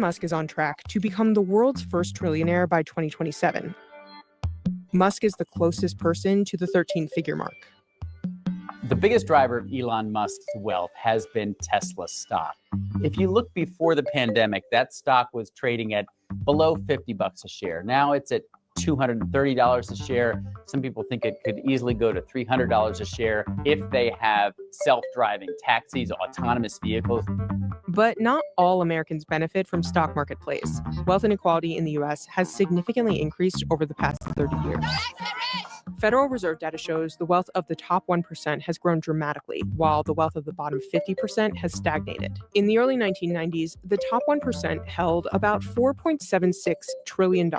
Musk is on track to become the world's first trillionaire by 2027. Musk is the closest person to the 13-figure mark. The biggest driver of Elon Musk's wealth has been Tesla stock. If you look before the pandemic, that stock was trading at below $50 a share. Now it's at $230 a share. Some people think it could easily go to $300 a share if they have self-driving taxis, autonomous vehicles. But not all Americans benefit from stock market plays. Wealth inequality in the U.S. has significantly increased over the past 30 years. Federal Reserve data shows the wealth of the top 1% has grown dramatically, while the wealth of the bottom 50% has stagnated. In the early 1990s, the top 1% held about $4.76 trillion,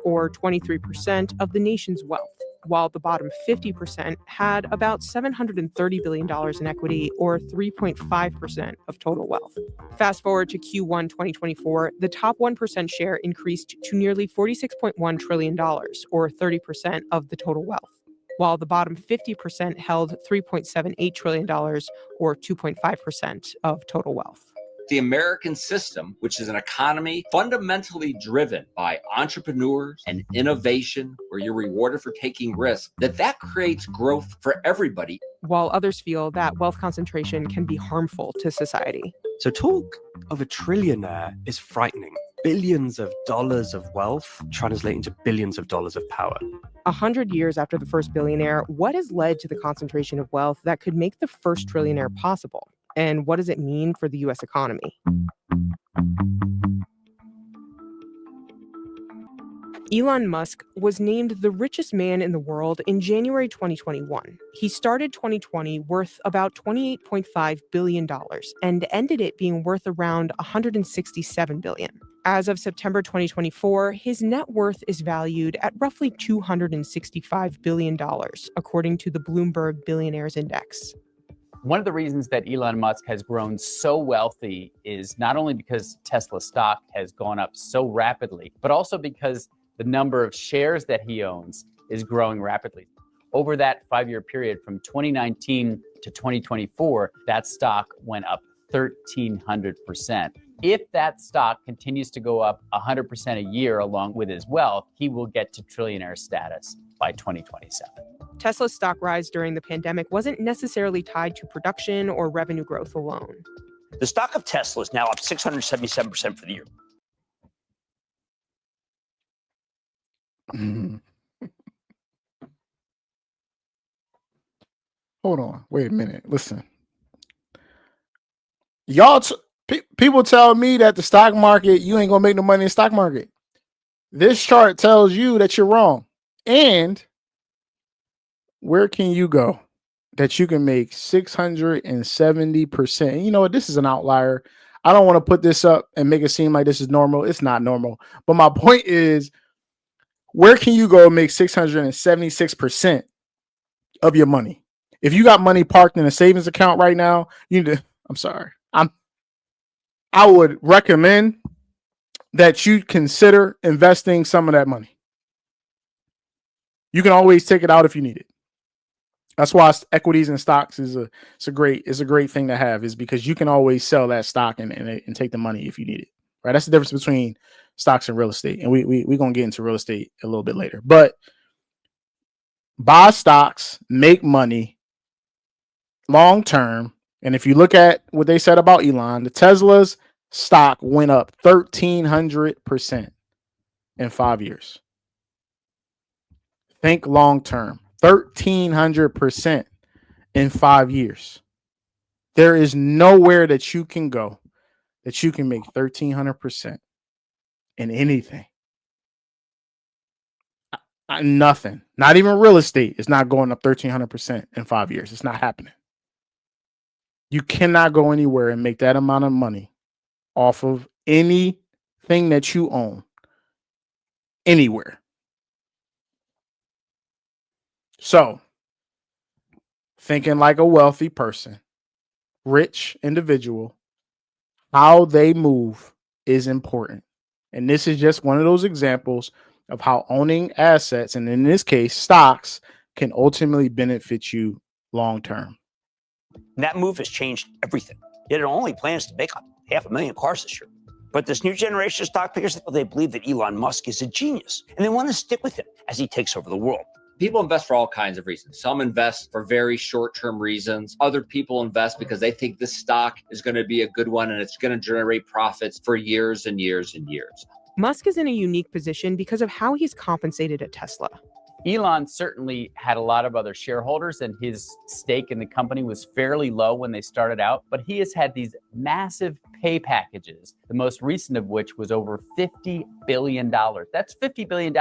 or 23% of the nation's wealth, while the bottom 50% had about $730 billion in equity, or 3.5% of total wealth. Fast forward to Q1 2024, the top 1% share increased to nearly $46.1 trillion, or 30% of the total wealth, while the bottom 50% held $3.78 trillion, or 2.5% of total wealth. The American system, which is an economy fundamentally driven by entrepreneurs and innovation, where you're rewarded for taking risks, that creates growth for everybody. While others feel that wealth concentration can be harmful to society. So talk of a trillionaire is frightening. Billions of dollars of wealth translating to billions of dollars of power. 100 years after the first billionaire, what has led to the concentration of wealth that could make the first trillionaire possible? And what does it mean for the U.S. economy? Elon Musk was named the richest man in the world in January 2021. He started 2020 worth about $28.5 billion and ended it being worth around $167 billion. As of September 2024, his net worth is valued at roughly $265 billion, according to the Bloomberg Billionaires Index. One of the reasons that Elon Musk has grown so wealthy is not only because Tesla stock has gone up so rapidly, but also because the number of shares that he owns is growing rapidly. Over that 5-year period from 2019 to 2024, that stock went up 1,300%. If that stock continues to go up 100% a year along with his wealth, he will get to trillionaire status by 2027. Tesla's stock rise during the pandemic wasn't necessarily tied to production or revenue growth alone. The stock of Tesla is now up 677% for the year. Hold on. Wait a minute. Listen. Y'all, people tell me that the stock market, you ain't going to make no money in the stock market. This chart tells you that you're wrong. And where can you go that you can make 670%? You know what? This is an outlier. I don't want to put this up and make it seem like this is normal. It's not normal. But my point is, where can you go and make 676% of your money? If you got money parked in a savings account right now, you need to, I'm sorry. I would recommend that you consider investing some of that money. You can always take it out if you need it. That's why equities and stocks is a great thing to have, is because you can always sell that stock and take the money if you need it. Right? That's the difference between stocks and real estate. And we're gonna get into real estate a little bit later. But buy stocks, make money long term. And if you look at what they said about Elon, the Tesla's stock went up 1,300% in 5 years. Think long term. 1,300% in 5 years. There is nowhere that you can go that you can make 1,300% in anything. Nothing. Not even real estate is not going up 1,300% in 5 years. It's not happening. You cannot go anywhere and make that amount of money off of anything that you own anywhere. So, thinking like a wealthy person, rich individual, how they move is important. And this is just one of those examples of how owning assets, and in this case, stocks, can ultimately benefit you long term. And that move has changed everything. It only plans to make 500,000 cars this year. But this new generation of stock pickers, they believe that Elon Musk is a genius, and they want to stick with him as he takes over the world. People invest for all kinds of reasons. Some invest for very short-term reasons. Other people invest because they think this stock is going to be a good one and it's going to generate profits for years and years and years. Musk is in a unique position because of how he's compensated at Tesla. Elon certainly had a lot of other shareholders, and his stake in the company was fairly low when they started out, but he has had these massive pay packages, the most recent of which was over $50 billion. That's $50 billion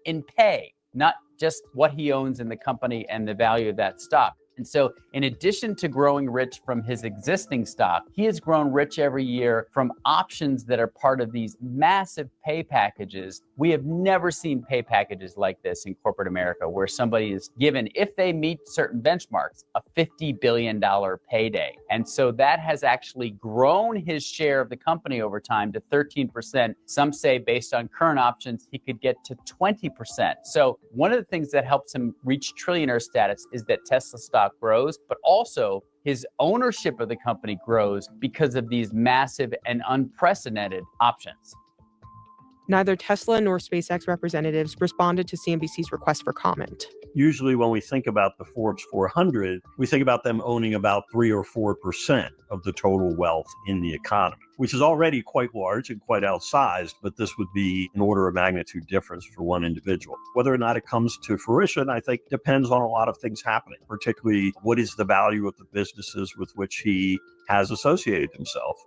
in pay, not just what he owns in the company and the value of that stock. And so in addition to growing rich from his existing stock, he has grown rich every year from options that are part of these massive pay packages. We have never seen pay packages like this in corporate America, where somebody is given, if they meet certain benchmarks, a $50 billion payday. And so that has actually grown his share of the company over time to 13%. Some say based on current options, he could get to 20%. So one of the things that helps him reach trillionaire status is that Tesla stock grows, but also his ownership of the company grows because of these massive and unprecedented options. Neither Tesla nor SpaceX representatives responded to CNBC's request for comment. Usually when we think about the Forbes 400, we think about them owning about 3 or 4% of the total wealth in the economy, which is already quite large and quite outsized, but this would be an order of magnitude difference for one individual. Whether or not it comes to fruition, I think depends on a lot of things happening, particularly what is the value of the businesses with which he has associated himself.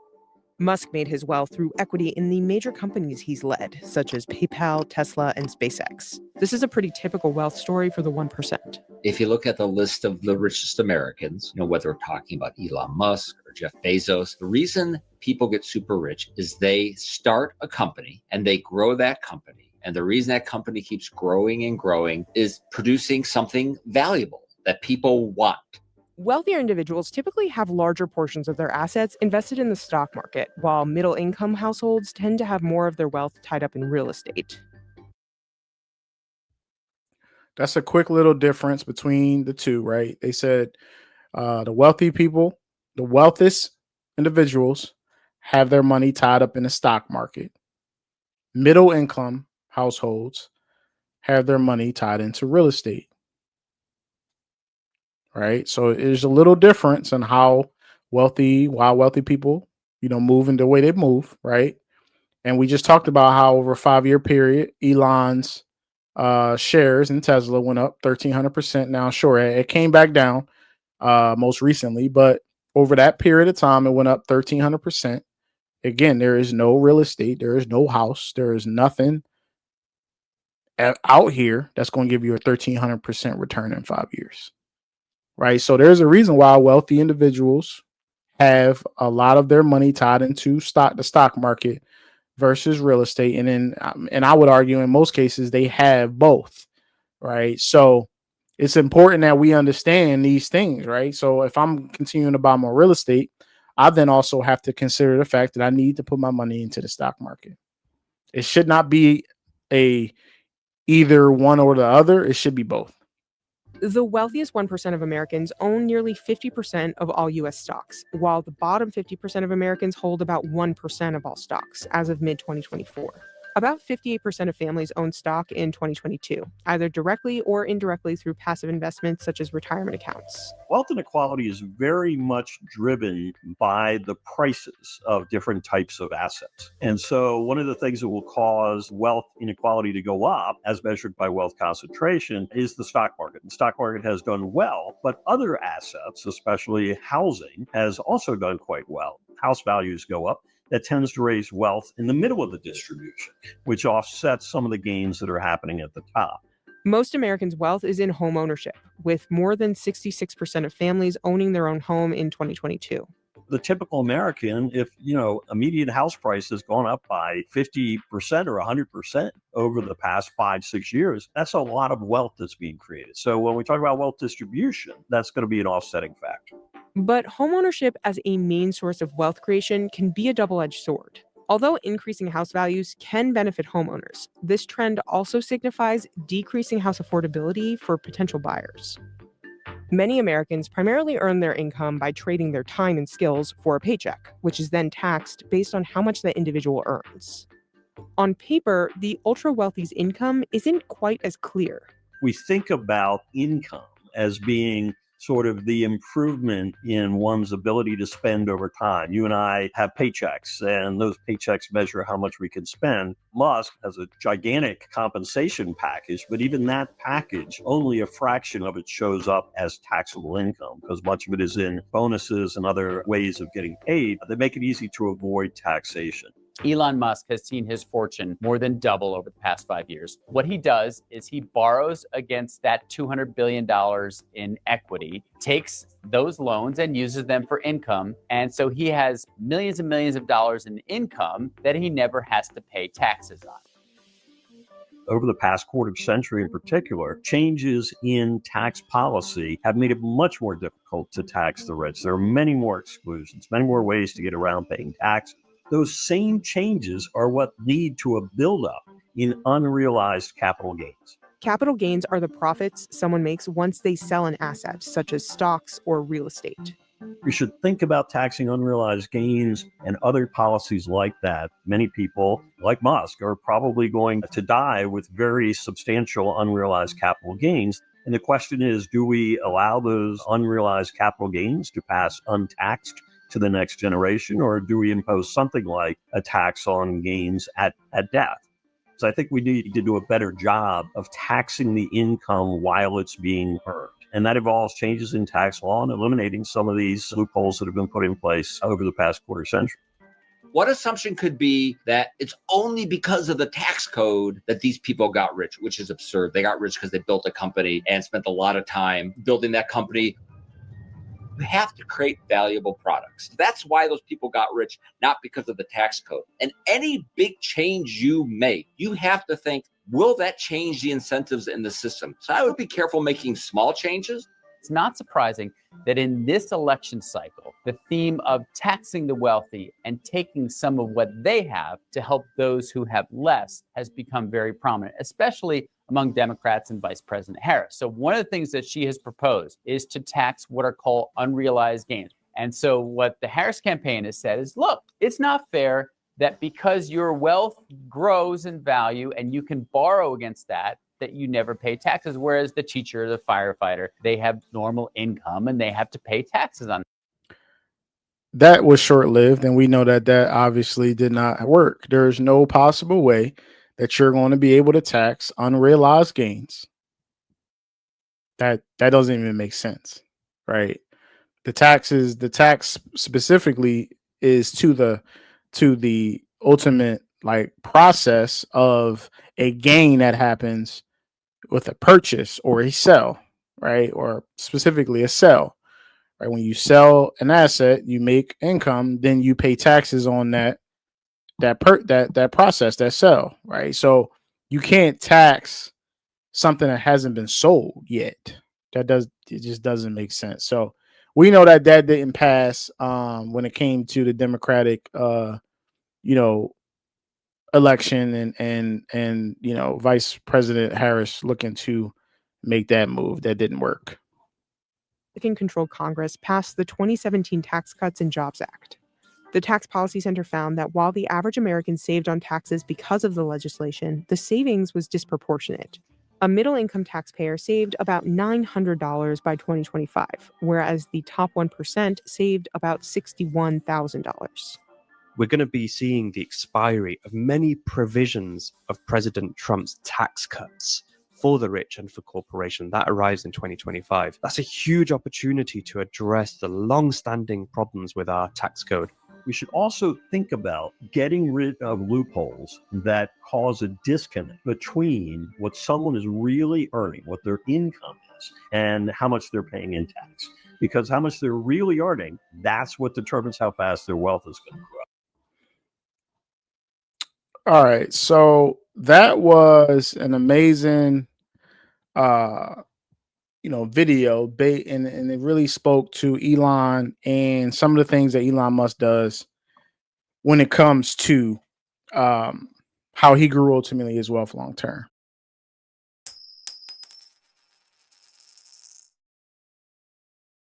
Musk made his wealth through equity in the major companies he's led, such as PayPal, Tesla, and SpaceX. This is a pretty typical wealth story for the 1%. If you look at the list of the richest Americans, whether we're talking about Elon Musk or Jeff Bezos, the reason people get super rich is they start a company and they grow that company. And the reason that company keeps growing and growing is producing something valuable that people want. Wealthier individuals typically have larger portions of their assets invested in the stock market, while middle-income households tend to have more of their wealth tied up in real estate. That's a quick little difference between the two, right? They said the wealthy people, the wealthiest individuals have their money tied up in the stock market. Middle-income households have their money tied into real estate. Right. So there's a little difference in why wealthy people, move in the way they move. Right. And we just talked about how over a 5-year period, Elon's shares in Tesla went up 1,300%. Now, sure, it came back down most recently, but over that period of time, it went up 1,300%. Again, there is no real estate. There is no house. There is nothing out here that's going to give you a 1,300% return in 5 years. Right. So there's a reason why wealthy individuals have a lot of their money tied into the stock market versus real estate. And I would argue in most cases, they have both. Right. So it's important that we understand these things. Right. So if I'm continuing to buy more real estate, I then also have to consider the fact that I need to put my money into the stock market. It should not be either one or the other. It should be both. The wealthiest 1% of Americans own nearly 50% of all U.S. stocks, while the bottom 50% of Americans hold about 1% of all stocks as of mid-2024. About 58% of families own stock in 2022, either directly or indirectly through passive investments such as retirement accounts. Wealth inequality is very much driven by the prices of different types of assets. And so one of the things that will cause wealth inequality to go up, as measured by wealth concentration, is the stock market. The stock market has done well, but other assets, especially housing, has also done quite well. House values go up. That tends to raise wealth in the middle of the distribution, which offsets some of the gains that are happening at the top. Most Americans' wealth is in home ownership, with more than 66% of families owning their own home in 2022. The typical American, if a median house price has gone up by 50% or 100% over the past 5-6 years, that's a lot of wealth that's being created. So when we talk about wealth distribution, that's going to be an offsetting factor. But homeownership as a main source of wealth creation can be a double-edged sword. Although increasing house values can benefit homeowners, this trend also signifies decreasing house affordability for potential buyers. Many Americans primarily earn their income by trading their time and skills for a paycheck, which is then taxed based on how much the individual earns. On paper, the ultra-wealthy's income isn't quite as clear. We think about income as being sort of the improvement in one's ability to spend over time. You and I have paychecks, and those paychecks measure how much we can spend. Musk has a gigantic compensation package, but even that package, only a fraction of it shows up as taxable income because much of it is in bonuses and other ways of getting paid that make it easy to avoid taxation. Elon Musk has seen his fortune more than double over the past 5 years. What he does is he borrows against that $200 billion in equity, takes those loans and uses them for income. And so he has millions and millions of dollars in income that he never has to pay taxes on. Over the past quarter century in particular, changes in tax policy have made it much more difficult to tax the rich. There are many more exclusions, many more ways to get around paying tax. Those same changes are what lead to a buildup in unrealized capital gains. Capital gains are the profits someone makes once they sell an asset, such as stocks or real estate. We should think about taxing unrealized gains and other policies like that. Many people, like Musk, are probably going to die with very substantial unrealized capital gains. And the question is, do we allow those unrealized capital gains to pass untaxed to the next generation, or do we impose something like a tax on gains at death? So I think we need to do a better job of taxing the income while it's being earned. And that involves changes in tax law and eliminating some of these loopholes that have been put in place over the past quarter century. One assumption could be that it's only because of the tax code that these people got rich, which is absurd. They got rich because they built a company and spent a lot of time building that company. You have to create valuable products. That's why those people got rich, not because of the tax code. And any big change you make, you have to think, will that change the incentives in the system? So I would be careful making small changes. It's not surprising that in this election cycle, the theme of taxing the wealthy and taking some of what they have to help those who have less has become very prominent, especially among Democrats and Vice President Harris. So one of the things that she has proposed is to tax what are called unrealized gains. And so what the Harris campaign has said is, look, it's not fair that because your wealth grows in value and you can borrow against that you never pay taxes, whereas the teacher, the firefighter, they have normal income and they have to pay taxes on it. That was short-lived, and we know that that obviously did not work. There's no possible way that you're going to be able to tax unrealized gains. That doesn't even make sense, right? The tax specifically is to the ultimate process of a gain that happens with a purchase or a sell, right? Or specifically a sell, right? When you sell an asset, you make income, then you pay taxes on that process, that sell, right? So you can't tax something that hasn't been sold yet. It just doesn't make sense. So we know that didn't pass when it came to the Democratic election and Vice President Harris looking to make that move. That didn't work. Republican-controlled Congress passed the 2017 Tax Cuts and Jobs Act. The Tax Policy Center found that while the average American saved on taxes because of the legislation, the savings was disproportionate. A middle-income taxpayer saved about $900 by 2025, whereas the top 1% saved about $61,000. We're going to be seeing the expiry of many provisions of President Trump's tax cuts for the rich and for corporations. That arrives in 2025. That's a huge opportunity to address the long-standing problems with our tax code. We should also think about getting rid of loopholes that cause a disconnect between what someone is really earning, what their income is, and how much they're paying in tax. Because how much they're really earning, that's what determines how fast their wealth is going to grow. All right, so that was an amazing, video, and it really spoke to Elon and some of the things that Elon Musk does when it comes to how he grew ultimately his wealth long term.